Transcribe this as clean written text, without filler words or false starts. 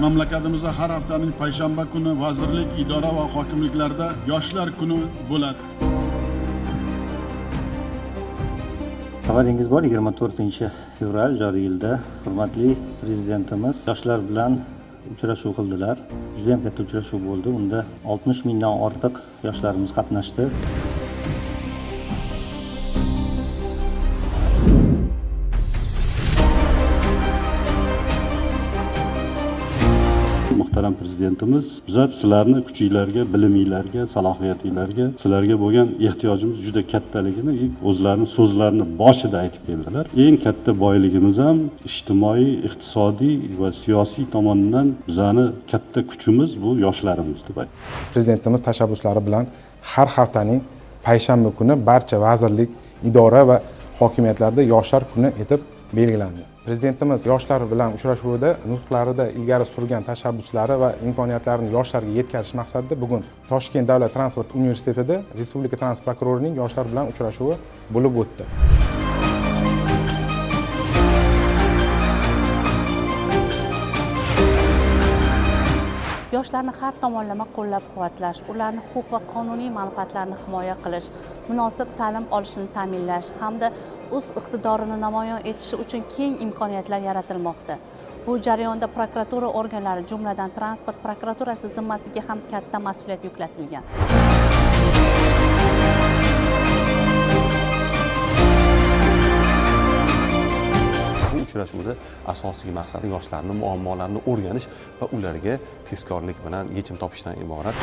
mamlakatimizda har haftaning payshanba kuni vazirlik, idora va hokimliklarda yoshlar kuni bo'ladi. Xabaringiz bor, 24-fevral joriy yilda hurmatli prezidentimiz yoshlar bilan uchrashuv qildilar. Juda ham katta uchrashuv bo'ldi. Unda 60 mingdan ortiq yoshlarimiz qatnashdi. Muhtaram prezidentimiz bizlar sizlarni kuchinglarga, biliminglarga, salohiyatinglarga, sizlarga bo'lgan ehtiyojimiz juda kattaligini o'zlarining so'zlarini boshida aytib keldilar. Eng katta boyligimiz ham ijtimoiy, iqtisodiy va siyosiy tomondan bizani katta kuchimiz bu yoshlarimiz deb aytdi. Prezidentimiz tashabbuslari bilan har haftaning payshanba kuni barcha vazirlik, idora va hokimiyatlarda yoshlar kuni etib belgilandi. Prezidentimiz yoshlar bilan uchrashuvida nutqlarida ilgari surgan tashabbuslari va imkoniyatlarini yoshlarga yetkazish maqsadida bugun Toshkent davlat transport universitetida Respublika transport prokurorining yoshlar bilan uchrashuvi bo'lib o'tdi. Yoshlarni har tomonlama qo'llab-quvvatlash, ularning huquq va qonuniy manfaatlarini himoya qilish, munosib ta'lim olishini ta'minlash hamda o'z iqtidorini namoyon etishi uchun keng imkoniyatlar yaratilmoqda. Bu jarayonda prokuratura organlari, jumladan transport prokuraturasi zimmasiga ham katta mas'uliyat yuklatilgan. Uchrashuvda asosiy maqsad yoshlarning muammolarini o'rganish va ularga tezkorlik bilan yechim topishdan iborat.